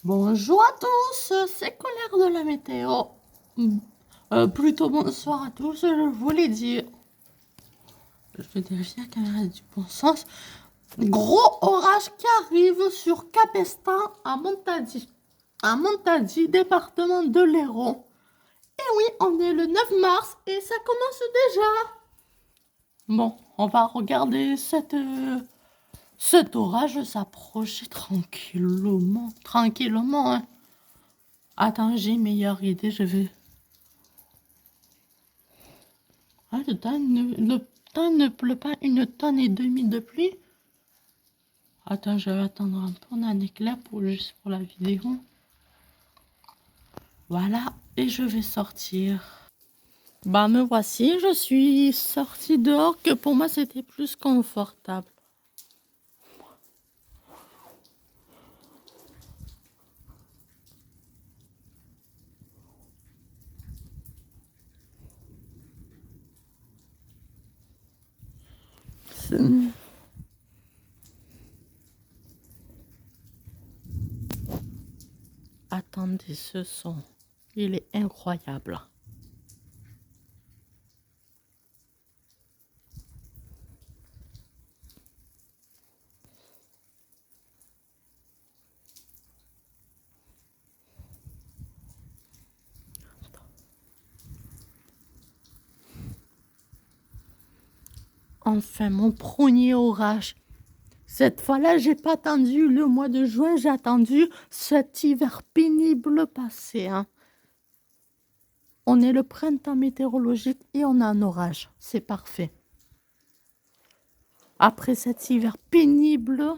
Bonjour à tous, c'est Colère de la météo. Plutôt bonsoir à tous, je voulais dire. Je vais vérifier la caméra du bon sens. Gros orage qui arrive sur Capestan à Montadi. À Montadi, département de l'Hérault. Et oui, on est le 9 mars et ça commence déjà. Bon, on va regarder cet orage s'approcher tranquillement. Tranquillement, hein. Attends, j'ai une meilleure idée, je vais... Ah, le temps ne pleut pas 1 tonne et demie de pluie. Attends, je vais attendre un peu, on a un éclair juste pour la vidéo. Voilà, et je vais sortir. Bah, me voici, je suis sortie dehors, que pour moi c'était plus confortable. Attendez, ce son, il est incroyable. Enfin, mon premier orage. Cette fois-là, j'ai pas attendu le mois de juin, j'ai attendu cet hiver pénible passé, hein. On est le printemps météorologique et on a un orage. C'est parfait. Après cet hiver pénible,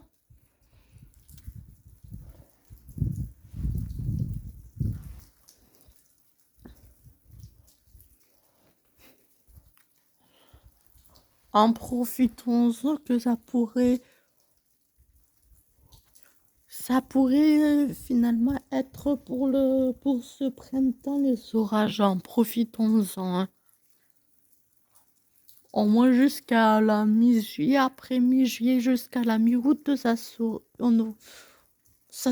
en profitons-en que ça pourrait finalement être pour ce printemps les orages. En profitons-en, hein. Au moins jusqu'à la mi-juillet, après mi-juillet jusqu'à la mi-août, ça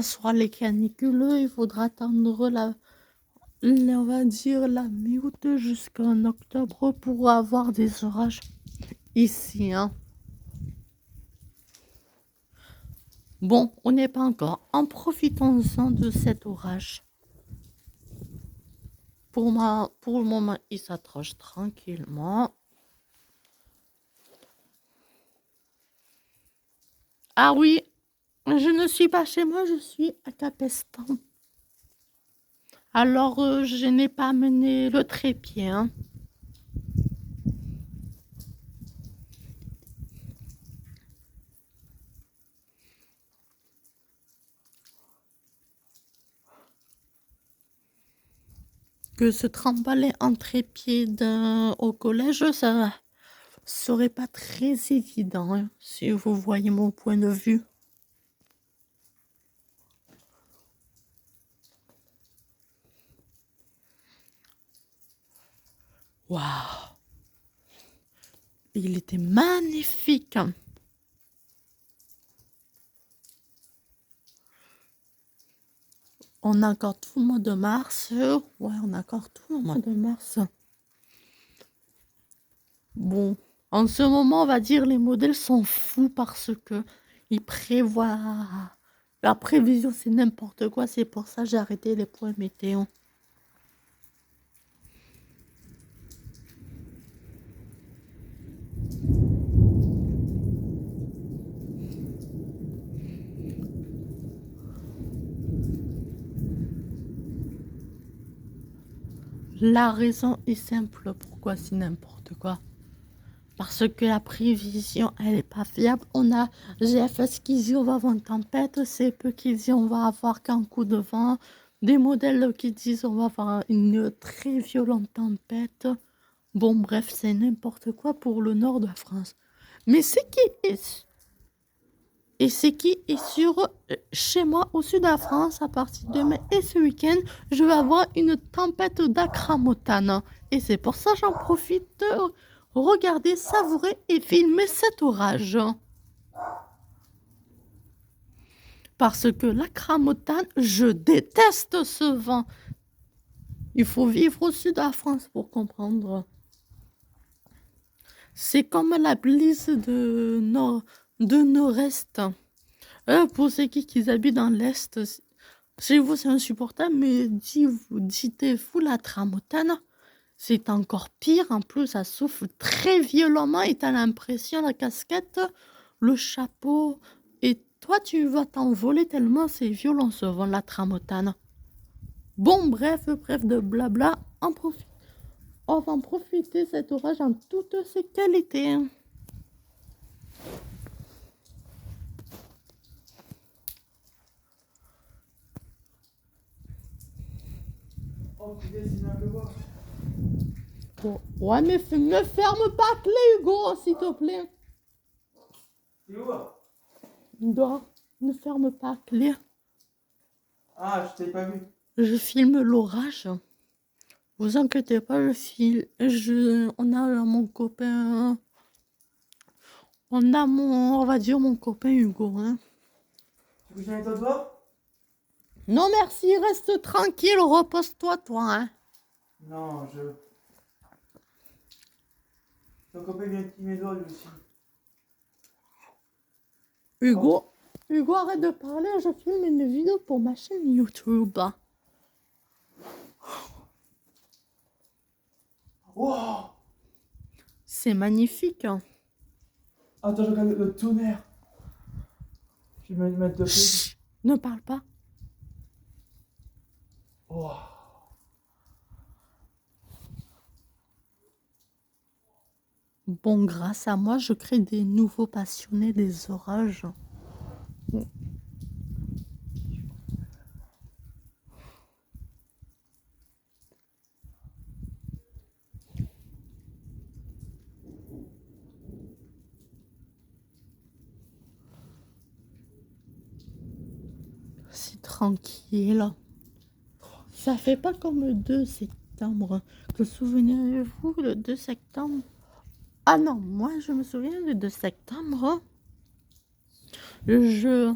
sera les canicules. Il faudra attendre on va dire la mi-août jusqu'en octobre pour avoir des orages ici, hein. Bon, on n'est pas encore. En profitons-en de cet orage. Pour le moment, il s'approche tranquillement. Ah oui, je ne suis pas chez moi, je suis à Capestan. Alors, je n'ai pas amené le trépied, hein. Que se trimballer en trépied au collège, ça serait pas très évident, hein, si vous voyez mon point de vue. Waouh! Il était magnifique. On a encore tout le mois de mars. Ouais, on a encore tout le mois de mars. Bon, en ce moment, on va dire les modèles sont fous parce que ils prévoient. La prévision, c'est n'importe quoi. C'est pour ça que j'ai arrêté les points météo. La raison est simple. Pourquoi c'est n'importe quoi? Parce que la prévision, elle n'est pas fiable. On a GFS qui dit on va avoir une tempête, CP qui dit on va avoir qu'un coup de vent, des modèles qui disent on va avoir une très violente tempête. Bon, bref, c'est n'importe quoi pour le nord de la France. Mais ce qui est sûr, chez moi, au sud de la France, à partir de demain et ce week-end, je vais avoir une tempête d'acramotane. Et c'est pour ça que j'en profite de regarder, savourer et filmer cet orage. Parce que la cramontane, je déteste ce vent. Il faut vivre au sud de la France pour comprendre. C'est comme la glisse de nord-est. Pour ceux qui habitent dans l'est, chez vous c'est insupportable, mais dites-vous la tramontane, c'est encore pire. En plus, ça souffle très violemment et t'as l'impression, la casquette, le chapeau, et toi tu vas t'envoler tellement c'est violent ce vent, la tramontane. Bon, bref de blabla, on va en profiter cet orage en toutes ses qualités. Oh, putain, c'est bien le voir. Oh, ouais, mais ne ferme pas la clé, Hugo, s'il te plaît. C'est où? Dehors, ne ferme pas la clé. Ah, je t'ai pas vu. Je filme l'orage. Vous inquiétez pas, on a mon copain. On va dire mon copain Hugo. Hein. Tu couches avec toi dehors? Non, merci, reste tranquille, repose-toi, toi. Hein. Non, je. Ton copain vient de mes doigts lui aussi. Hugo, arrête de parler, je filme une vidéo pour ma chaîne YouTube. Wow! C'est magnifique. Hein. Attends, je regarde le tonnerre. Je vais me mettre de pied. Ne parle pas. Wow! Bon, grâce à moi, je crée des nouveaux passionnés des orages. C'est tranquille. Ça fait pas comme le 2 septembre. Que souvenez-vous, le 2 septembre? Ah non, moi je me souviens du 2 septembre. Je...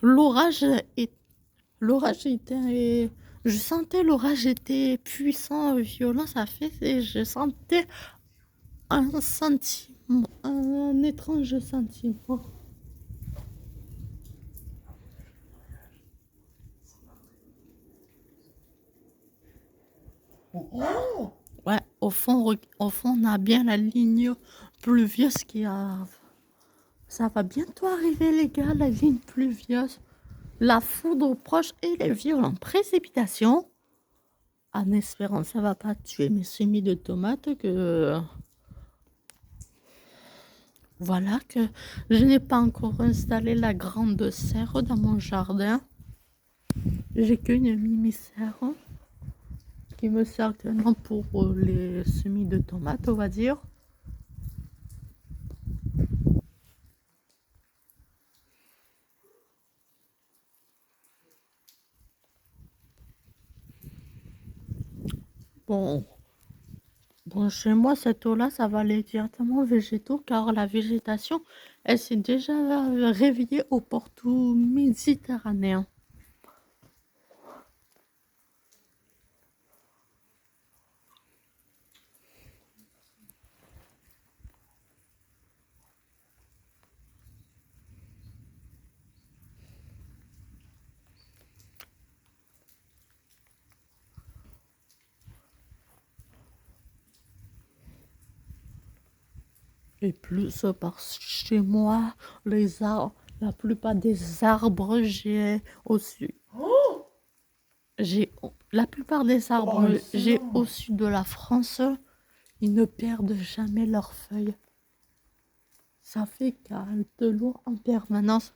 L'orage est... L'orage était... Je sentais l'orage était puissant, violent, ça fait... Et je sentais un sentiment, un étrange sentiment. Oh! Ouais, au fond, on a bien la ligne pluvieuse qui arrive. Ça va bientôt arriver, les gars, la ligne pluvieuse. La foudre proche et les violentes précipitations. En espérant que ça va pas tuer mes semis de tomates que... Voilà, que je n'ai pas encore installé la grande serre dans mon jardin. J'ai qu'une mini-serre qui me sert actuellement pour les semis de tomates, on va dire. Bon, chez moi, cette eau-là, ça va aller directement aux végétaux car la végétation, elle s'est déjà réveillée au porto méditerranéen. Et plus par chez moi, les arbres, la plupart des arbres, Oh! la plupart des arbres, Oh, j'ai excellent! au sud de la France, ils ne perdent jamais leurs feuilles. Ça fait cale de l'eau en permanence.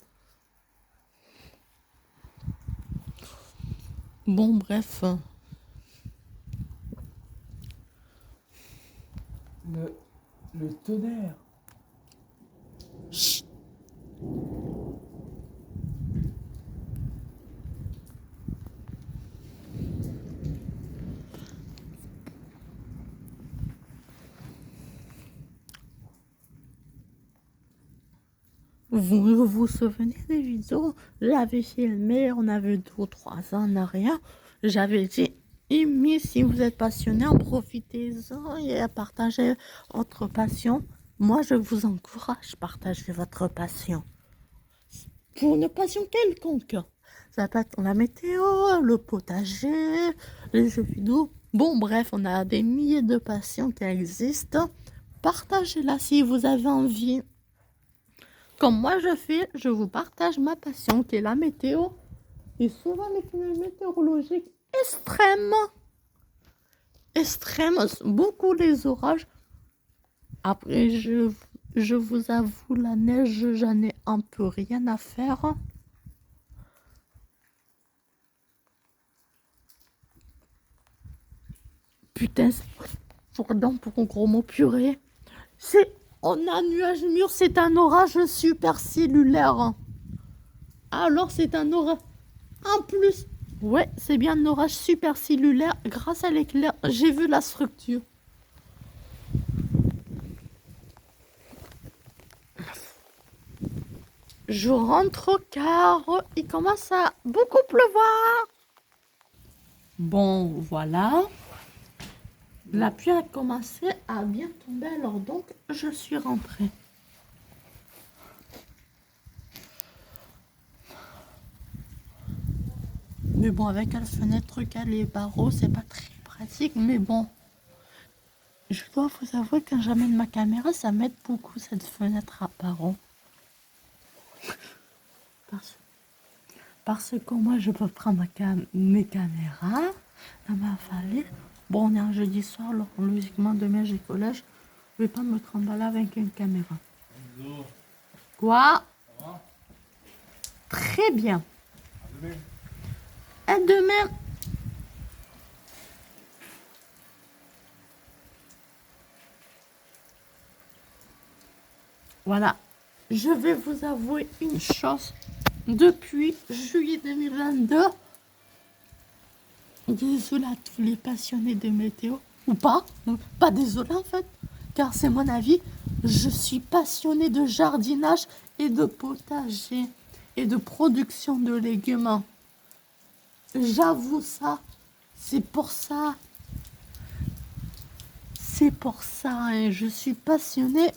Bon, bref. Le tonnerre. Chut. Vous vous souvenez des vidéos? J'avais filmé, on avait 2 ou 3 ans en arrière. J'avais dit, mais si vous êtes passionné, en profitez-en et partagez votre passion. Moi, je vous encourage à partager votre passion. Pour une passion quelconque. Ça peut être la météo, le potager, les jeux vidéo. Bon, bref, on a des milliers de passions qui existent. Partagez-la si vous avez envie. Comme moi je fais, je vous partage ma passion qui est la météo. Et souvent les phénomènes météorologiques extrêmes, beaucoup les orages. Après, je vous avoue, la neige, j'en ai un peu rien à faire. Putain, pardon pour un gros mot purée. On a un nuage mûr, c'est un orage supercellulaire. Alors c'est un orage. En plus, ouais, c'est bien un orage supercellulaire grâce à l'éclair. J'ai vu la structure. Je rentre car il commence à beaucoup pleuvoir. Bon, voilà. La pluie a commencé à bien tomber, alors donc je suis rentrée. Mais bon, avec la fenêtre qui a les barreaux, c'est pas très pratique, mais bon. Je dois vous avouer, quand j'amène ma caméra, ça m'aide beaucoup cette fenêtre à barreaux. Parce que moi, je peux prendre mes caméras dans ma vallée. Bon, on est un jeudi soir, alors logiquement, demain, j'ai collège. Je vais pas me trimballer avec une caméra. Bonjour. Quoi? Ça va? Très bien. À demain. À demain. Voilà. Je vais vous avouer une chose. Depuis juillet 2022, désolé à tous les passionnés de météo, ou pas désolé en fait, car c'est mon avis, je suis passionnée de jardinage et de potager et de production de légumes. J'avoue ça, c'est pour ça, hein, je suis passionnée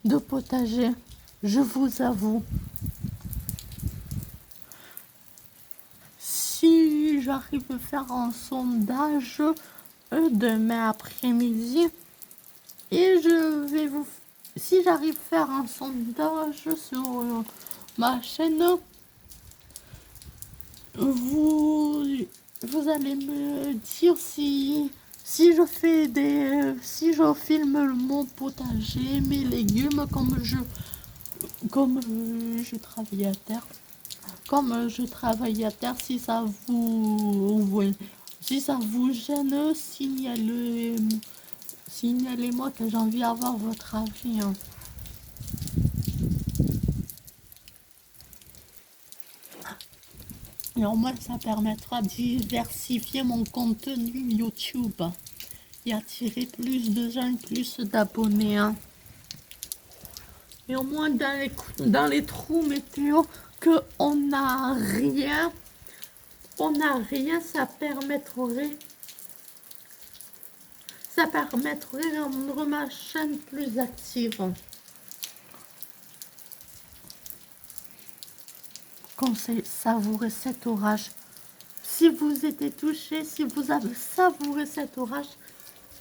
de potager, je vous avoue. Si j'arrive à faire un sondage demain après-midi, et je vais vous... Si j'arrive à faire un sondage sur ma chaîne, vous allez me dire si je fais si je filme mon potager, mes légumes, comme je travaille à terre. Comme je travaille à terre, si ça vous gêne, signalez-moi que j'ai envie d'avoir votre avis. Hein. Et au moins, ça permettra de diversifier mon contenu YouTube et attirer plus de gens, plus d'abonnés. Hein. Et au moins, dans les trous météo, qu'on n'a rien, ça permettrait de rendre ma chaîne plus active. Conseil, savourez cet orage. Si vous êtes touché, si vous avez savouré cet orage,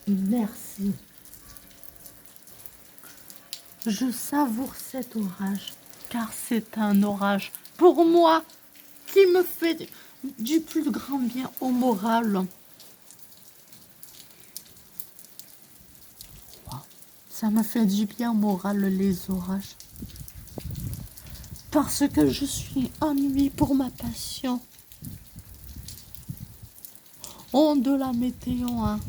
merci. Je savoure cet orage, car c'est un orage, pour moi, qui me fait du plus grand bien au moral. Ça me fait du bien au moral, les orages. Parce que je suis ennuyée pour ma passion. Oh, de la météo, hein.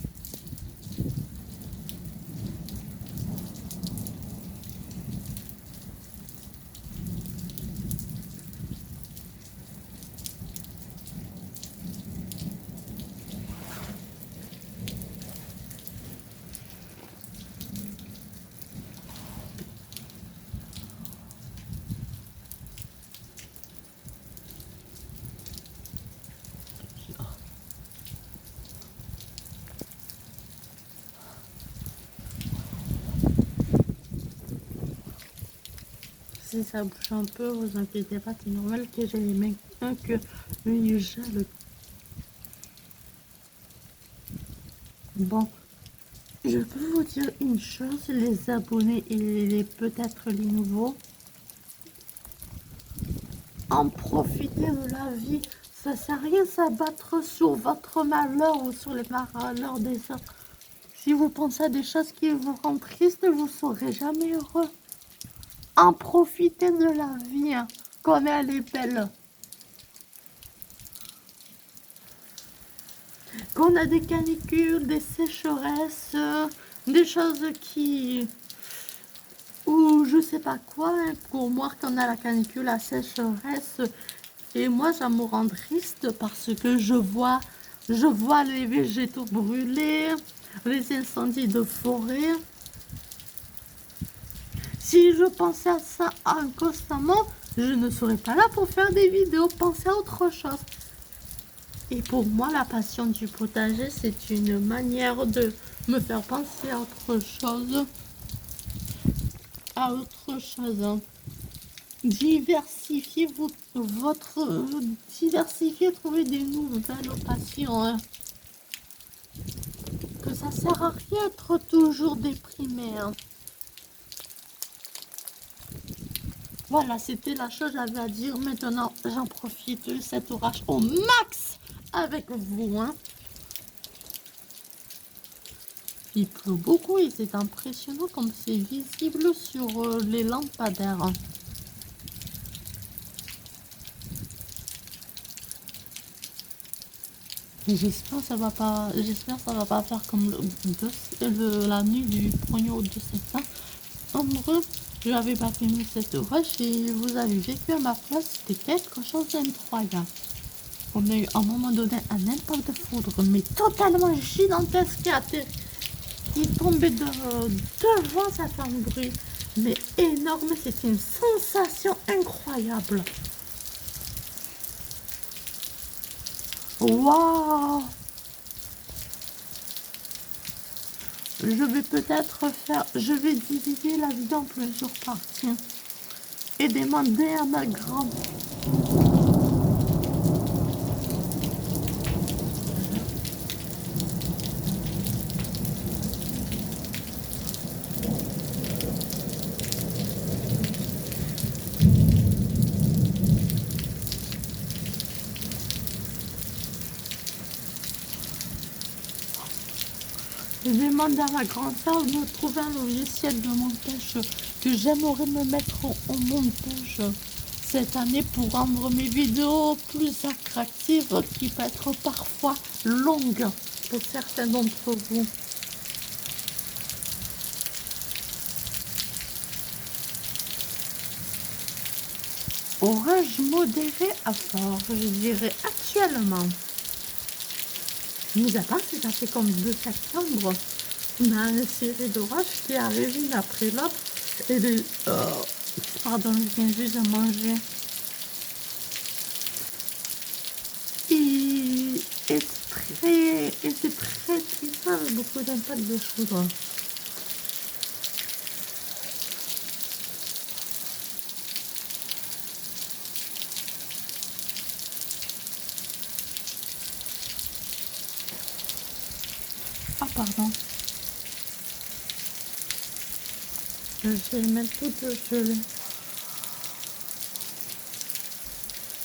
si ça bouge un peu, vous inquiétez pas, c'est normal que j'ai les mains que lui gèle. Bon, je peux vous dire une chose, les abonnés et peut-être les nouveaux, en profiter de la vie. Ça sert à rien s'abattre sur votre malheur ou sur les malheurs des autres. Si vous pensez à des choses qui vous rendent triste, vous ne serez jamais heureux. En profitez de la vie, hein, comme elle est belle. Qu'on a des canicules, des sécheresses, des choses qui... ou je sais pas quoi, hein, pour moi qu'on a la canicule, la sécheresse. Et moi, ça me rend triste parce que je vois les végétaux brûler, les incendies de forêt. Si je pensais à ça constamment, je ne serais pas là pour faire des vidéos, penser à autre chose. Et pour moi, la passion du potager, c'est une manière de me faire penser à autre chose. À autre chose. Hein. Diversifiez diversifiez, trouver des nouvelles passions. Hein. Que ça sert à rien d'être toujours déprimé. Hein. Voilà, c'était la chose que j'avais à dire. Maintenant, j'en profite de cet orage au max avec vous. Hein. Il pleut beaucoup et c'est impressionnant comme c'est visible sur les lampadaires. Hein. J'espère que ça va pas, faire comme la nuit du 1er au 2 septembre. En vrai, je n'avais pas filmé cette orage et vous avez vécu à ma place, c'était quelque chose d'incroyable. On a eu à un moment donné un impact de foudre, mais totalement gigantesque qui tombait devant, ça fait un bruit, mais énorme, c'était une sensation incroyable. Waouh! Je vais diviser la vidéo en plusieurs parties et demander à ma grande. Je demande à ma grande sœur de me trouver un logiciel de montage que j'aimerais me mettre au montage cette année pour rendre mes vidéos plus attractives, qui peut être parfois longues pour certains d'entre vous. Orage modéré à fort, je dirais actuellement. Nous avons c'est passé comme 2 septembre. On a une série d'orages qui arrivent une après l'autre. Et pardon, je viens juste de manger. Et c'est très puissant avec beaucoup d'impact de foudre. Ah, pardon. Je vais mettre tout gelé.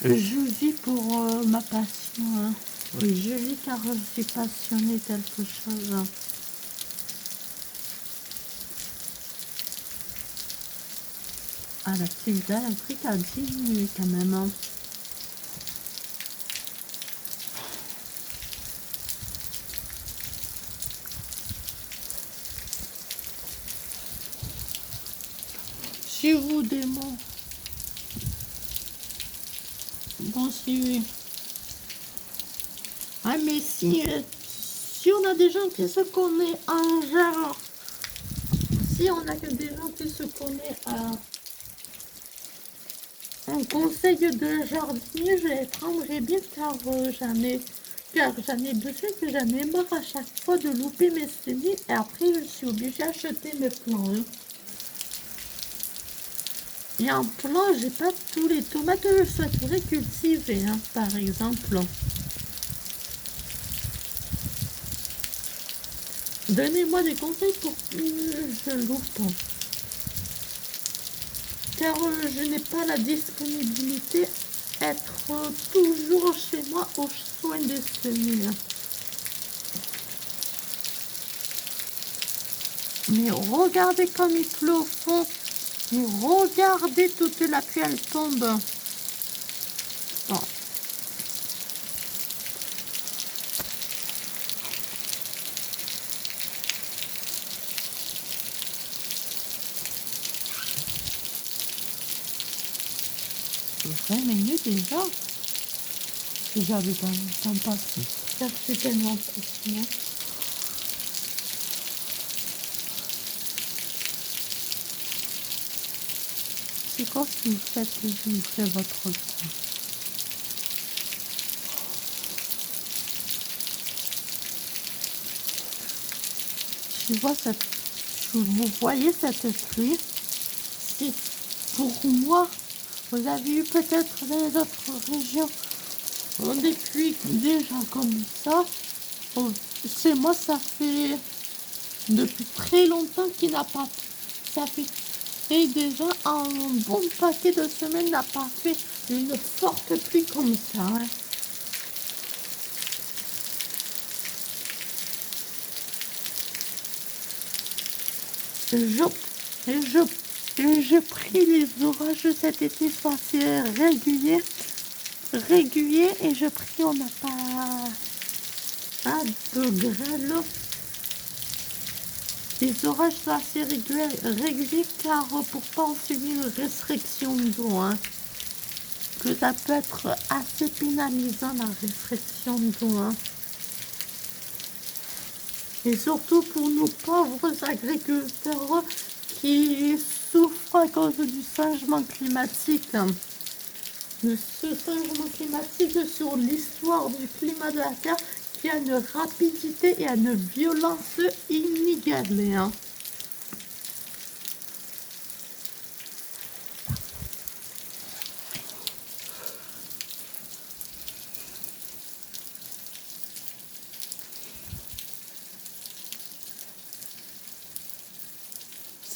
Je vis pour ma passion. Hein. Oui, je vis car je suis passionnée quelque chose. Hein. Ah, l'activité électrique a diminué quand même. Hein. Si vous démon. Bon, si oui. Ah, mais si on a des gens qui se connaissent en genre, si on a que des gens qui se connaissent un conseil de jardinier, je les prendrais bien car j'en ai besoin, que j'en ai marre à chaque fois de louper mes semis et après je suis obligée d'acheter mes plants. Hein. Et en plan, j'ai pas tous les tomates que je souhaiterais cultiver, hein, par exemple. Donnez-moi des conseils pour que je loupe. Car je n'ai pas la disponibilité être toujours chez moi aux soins des semis. Mais regardez comme il pleut au fond. Et regardez toute la pluie, elle tombe. Bon. C'est 20 minutes déjà. J'avais pas le temps passé. Ça fait tellement facilement. C'est quoi que vous faites vivre votre temps? Vous voyez cette pluie? C'est pour moi. Vous avez eu peut-être dans les autres régions des pluies déjà comme ça. Oh, chez moi, ça fait depuis très longtemps qu'il n'a pas. Ça fait et déjà un bon paquet de semaines n'a pas fait une forte pluie comme ça. Hein. Je prie les orages cet été soient assez réguliers et je prie on n'a pas de grêle. Les orages sont assez réguliers car pour pas en subir une restriction d'eau, hein, que ça peut être assez pénalisant la restriction d'eau. Hein. Et surtout pour nos pauvres agriculteurs qui souffrent à cause du changement climatique. Ce changement climatique sur l'histoire du climat de la Terre qui a une rapidité et une violence inégalée. Hein.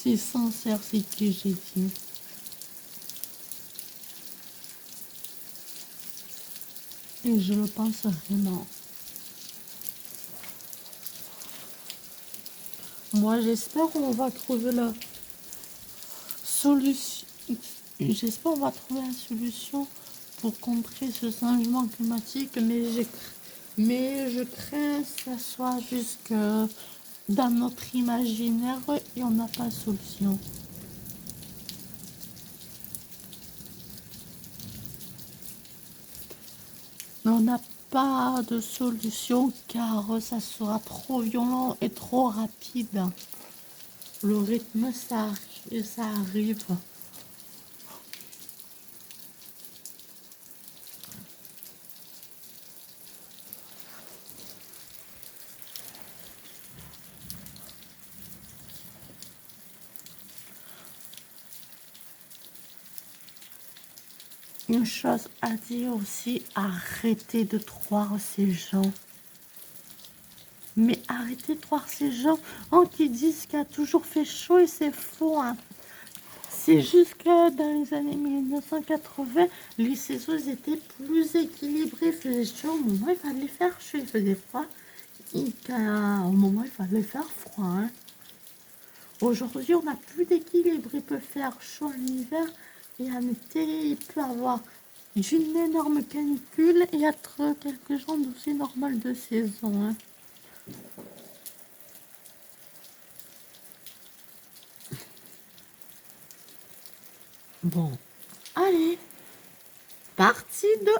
C'est sincère ce que j'ai dit. Et je le pense vraiment. Moi, j'espère qu'on va trouver la solution. J'espère qu'on va trouver la solution pour contrer ce changement climatique, mais je crains que ça soit jusque dans notre imaginaire et on n'a pas de solution. On n'a pas de solution car ça sera trop violent et trop rapide. Le rythme, ça arrive. Une chose à dire aussi, arrêtez de croire ces gens. Mais arrêtez de croire ces gens qui disent qu'il a toujours fait chaud et c'est faux. Hein. C'est juste que dans les années 1980, les saisons étaient plus équilibrées. Il faisait chaud, au moment il fallait faire chaud, il faisait froid. Et au moment il fallait faire froid. Hein. Aujourd'hui, on n'a plus d'équilibre. Il peut faire chaud en hiver et en été, il peut avoir une énorme canicule et être quelque chose d'aussi normal de saison. Hein. Bon, allez, partie 2,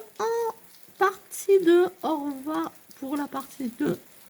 partie 2, au revoir pour la partie 2.